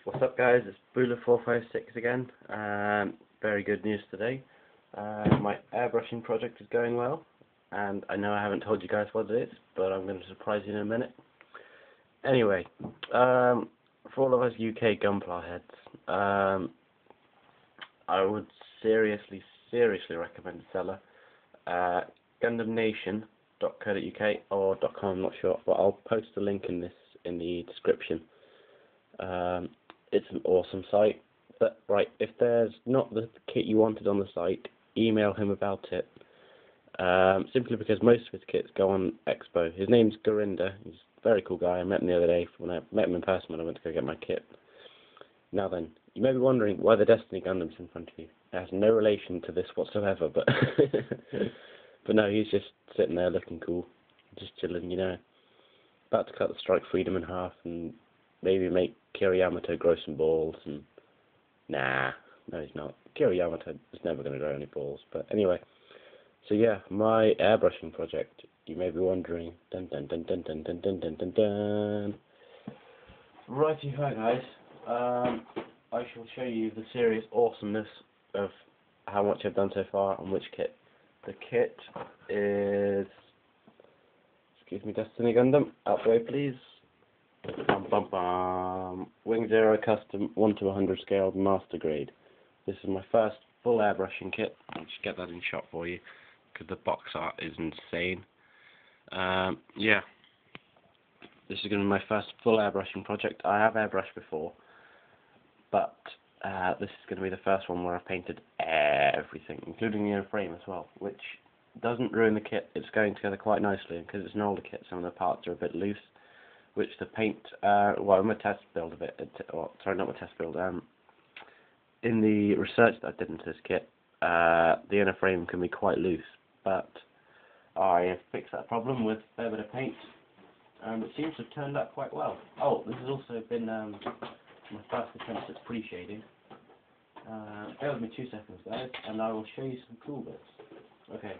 What's up, guys? It's Bula456 again. Very good news today. My airbrushing project is going well, and I know I haven't told you guys what it is, but I'm going to surprise you in a minute. Anyway, for all of us UK gunpla heads, I would seriously recommend Seller. GundamNation.co.uk or .com, I'm not sure, but I'll post a link in the description. It's an awesome site, but right, if there's not the kit you wanted on the site, email him about it. Simply because most of his kits go on Expo. His name's Gurinder. He's a very cool guy. I met him the other day when I met him in person when I went to go get my kit. Now then, you may be wondering why the Destiny Gundam's in front of you. It has no relation to this whatsoever, but but no, he's just sitting there looking cool, just chilling, you know. About to cut the Strike Freedom in half and maybe make Kira Yamato grow some balls, and no, he's not. Kira Yamato is never going to grow any balls, but anyway. So yeah, my airbrushing project, you may be wondering, dun dun dun dun dun dun dun dun dun dun. Righty ho, guys. I shall show you the serious awesomeness of how much I've done so far on which kit. The kit is, excuse me, Destiny Gundam, out the way please. Bum bum bum. Wing Zero Custom 1:100 scale master grade. This is my first full airbrushing kit. I'll just get that in shot for you because the box art is insane. Yeah, this is going to be my first full airbrushing project. I have airbrushed before, but this is going to be the first one where I've painted everything, including the inner frame as well, which doesn't ruin the kit. It's going together quite nicely, and because it's an older kit, some of the parts are a bit loose, which the paint, well, in my test build of it, sorry, not my test build, in the research that I did into this kit, the inner frame can be quite loose, but I have fixed that problem with a fair bit of paint, and it seems to have turned out quite well. Oh, this has also been my first attempt at pre-shading. Bear with me 2 seconds, guys, and I will show you some cool bits. Okay,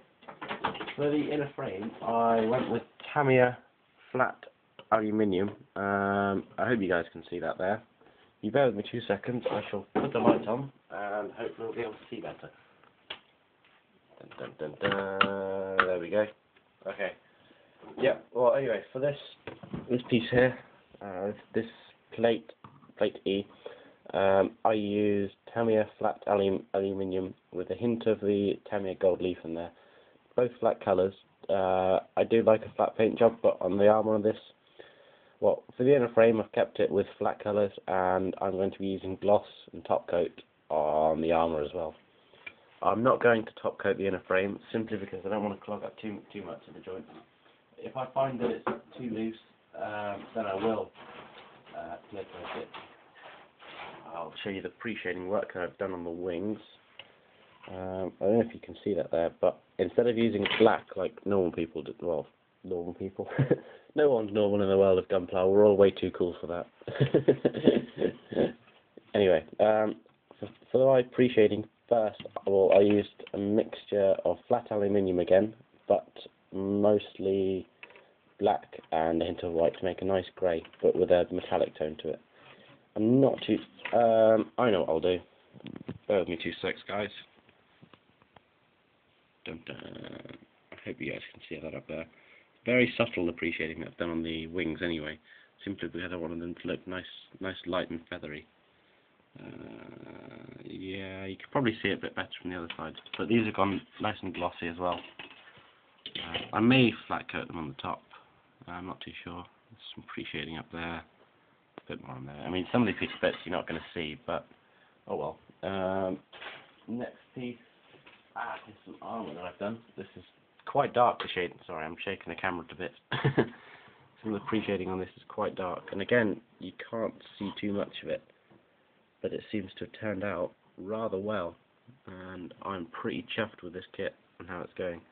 for the inner frame, I went with Tamiya flat aluminium. I hope you guys can see that there. You bear with me 2 seconds, I shall put the light on, and hopefully we'll be able to see better. Dun, dun, dun, dun. There we go. Okay. Yeah, well anyway, for this piece here, this plate E, I used Tamiya flat aluminium with a hint of the Tamiya gold leaf in there. Both flat colours. I do like a flat paint job, but on the armour of this, well, for the inner frame I've kept it with flat colours, and I'm going to be using gloss and top coat on the armour as well. I'm not going to top coat the inner frame simply because I don't want to clog up too much of the joints. If I find that it's too loose, then I will clear coat it. I'll show you the pre-shading work that I've done on the wings. I don't know if you can see that there, but instead of using black like normal people do, well, normal people, no one's normal in the world of gunpla, we're all way too cool for that. Anyway, for my pre-shading first, well, I used a mixture of flat aluminium again, but mostly black and a hint of white to make a nice grey, but with a metallic tone to it. I'm not too, I know what I'll do. Bear with me 2 secs, guys. Dun, dun. I hope you guys can see that up there. Very subtle appreciating that I've done on the wings anyway, simply because I wanted them to look nice light and feathery. Yeah, you can probably see it a bit better from the other side, but these have gone nice and glossy as well. I may flat coat them on the top. I'm not too sure. There's some pre-shading up there, a bit more on there. I mean, some of these bits you're not going to see, but oh well. Next piece, here's some armour that I've done. This is quite dark to shade. Sorry, I'm shaking the camera a bit. Some of the pre-shading on this is quite dark, and again, you can't see too much of it, but it seems to have turned out rather well, and I'm pretty chuffed with this kit and how it's going.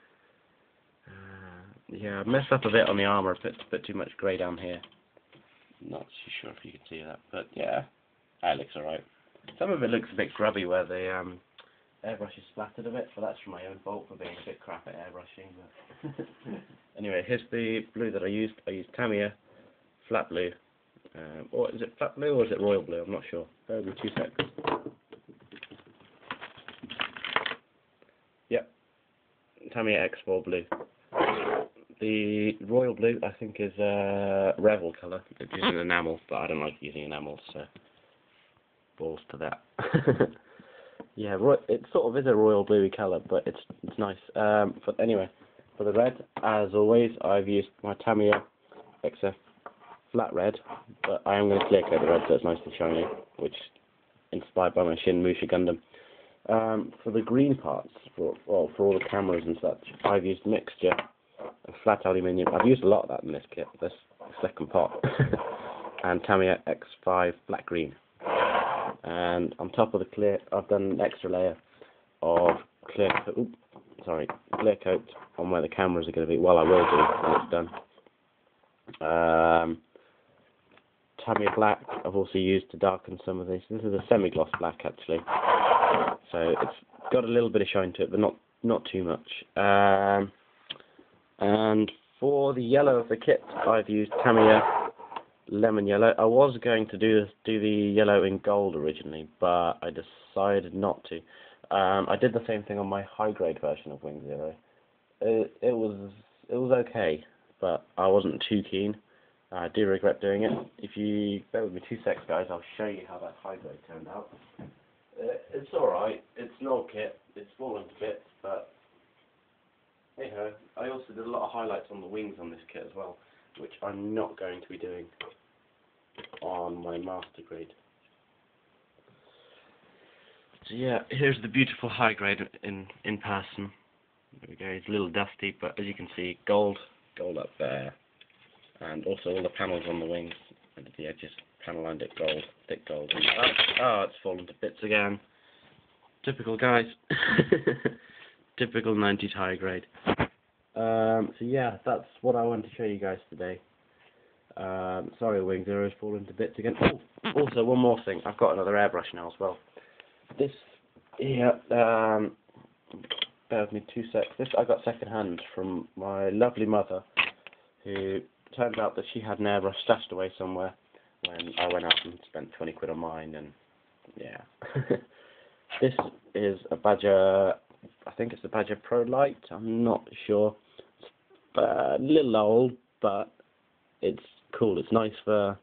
Yeah, I messed up a bit on the armour, a bit too much grey down here. Not too sure if you can see that, but yeah, that looks alright. Some of it looks a bit grubby where the airbrush is splattered a bit, but that's from my own fault for being a bit crap at airbrushing. But anyway, here's the blue that I used. I used Tamiya flat blue, Or is it flat blue or is it royal blue? I'm not sure. Bear with me 2 seconds. Yep, Tamiya X4 blue. The royal blue, I think, is Revel colour. It's using enamel, but I don't like using enamel, so balls to that. Yeah, it sort of is a royal bluey colour, but it's nice. Anyway, for the red, as always, I've used my Tamiya XF flat red, but I am going to clear coat the red so it's nice and shiny, which is inspired by my Shin Musha Gundam. For the green parts, for all the cameras and such, I've used mixture of flat aluminium. I've used a lot of that in this kit, this second pot, and Tamiya X5 black green. And on top of the clear, I've done an extra layer of clear coat on where the cameras are going to be. Well, I will do when it's done. Tamiya black I've also used to darken some of this. This is a semi-gloss black actually, so it's got a little bit of shine to it, but not too much. And for the yellow of the kit, I've used Tamiya lemon yellow. I was going to do the yellow in gold originally, but I decided not to. I did the same thing on my high grade version of Wing Zero. It was okay, but I wasn't too keen. I do regret doing it. If you bear with me 2 seconds, guys, I'll show you how that high grade turned out. It's alright. It's an old kit. It's fallen to bits, but hey ho. I also did a lot of highlights on the wings on this kit as well, which I'm not going to be doing on my master grade. So yeah, here's the beautiful high grade in person. There we go. It's a little dusty, but as you can see, gold up there. And also all the panels on the wings and at the edges, panel lined it gold, thick gold. And it's fallen to bits again. Typical, guys. Typical 90s high grade. So yeah, that's what I wanted to show you guys today. Sorry, Wing Zero's fallen to bits again. Oh, also one more thing. I've got another airbrush now as well. This here, bear with me 2 seconds. This I got second hand from my lovely mother, who turned out that she had an airbrush stashed away somewhere when I went out and spent 20 quid on mine, and yeah. This is a Badger, I think it's the Badger Pro Light, I'm not sure. It's a little old, but it's cool. It's nice for,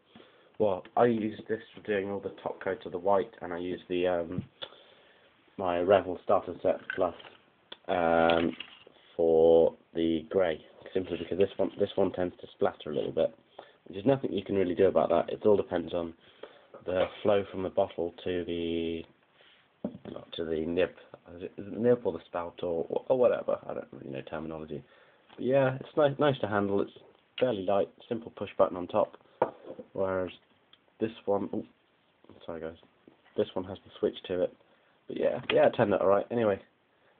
well, I use this for doing all the top coat of the white, and I use the my Revel Starter Set Plus for the grey, simply because this one tends to splatter a little bit. There's nothing you can really do about that. It all depends on the flow from the bottle to the nib. Is it the nib or the spout or whatever? I don't really know terminology. But yeah, it's nice to handle. It's fairly light, simple push button on top. Whereas this one, sorry guys, this one has the switch to it. But yeah, it turned out alright. Anyway.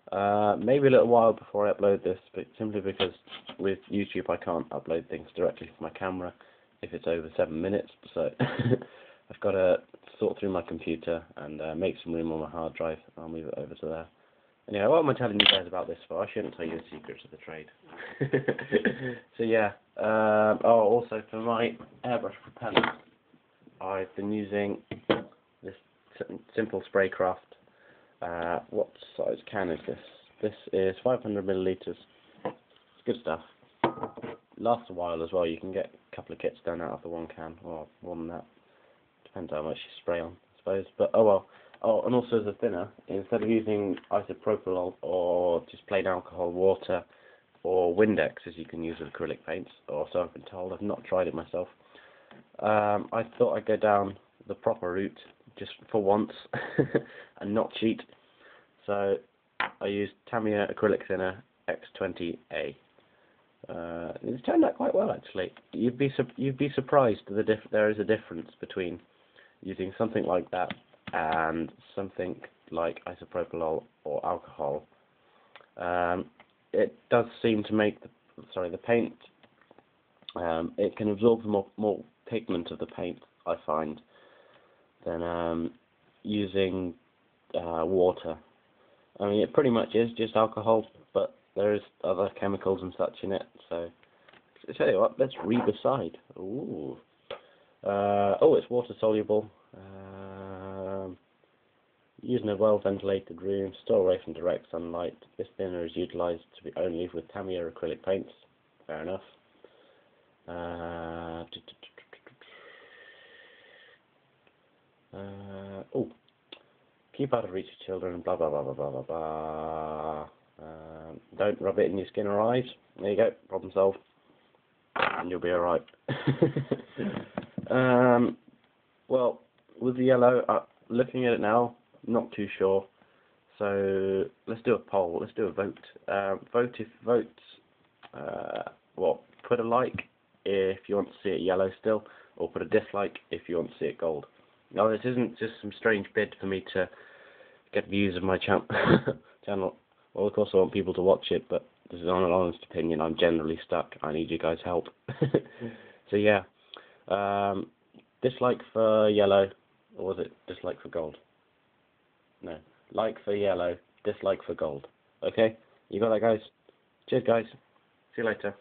Maybe a little while before I upload this, but simply because with YouTube I can't upload things directly from my camera if it's over 7 minutes, so I've got to sort through my computer and make some room on my hard drive. I'll move it over to there. Anyway, what am I telling you guys about this for? I shouldn't tell you the secrets of the trade. So yeah, also for my airbrush propellant, I've been using this simple Spraycraft. What size can is this? This is 500 milliliters. It's good stuff. Lasts a while as well. You can get a couple of kits done out of the one can, or more than that. Depends how much you spray on, I suppose. But oh well. Oh, and also as a thinner, instead of using isopropyl or just plain alcohol, water, or Windex, as you can use with acrylic paints, or so I've been told. I've not tried it myself. I thought I'd go down the proper route, just for once, and not cheat. So I used Tamiya acrylic thinner X20A. It's turned out quite well actually. You'd be surprised that there is a difference between using something like that and something like isopropyl or alcohol. It does seem to make the paint. It can absorb more pigment of the paint, I find, than using water. I mean, it pretty much is just alcohol, but there's other chemicals and such in it. So, I tell you what, let's read the side. Ooh. Oh, it's water soluble. Used in a well ventilated room, store away from direct sunlight. This thinner is utilised to be only with Tamiya acrylic paints. Fair enough. Oh, keep out of reach of children. Blah blah blah blah blah blah blah. Don't rub it in your skin or eyes. There you go. Problem solved. And you'll be alright. Well, with the yellow, looking at it now, not too sure. So let's do a poll. Let's do a vote. Well, put a like if you want to see it yellow still, or put a dislike if you want to see it gold. No, this isn't just some strange bid for me to get views of my channel. Well, of course I want people to watch it, but this is on an honest opinion. I'm generally stuck. I need you guys' help. So yeah, dislike for yellow, or was it dislike for gold? No, like for yellow, dislike for gold. Okay, you got that, guys? Cheers, guys. See you later.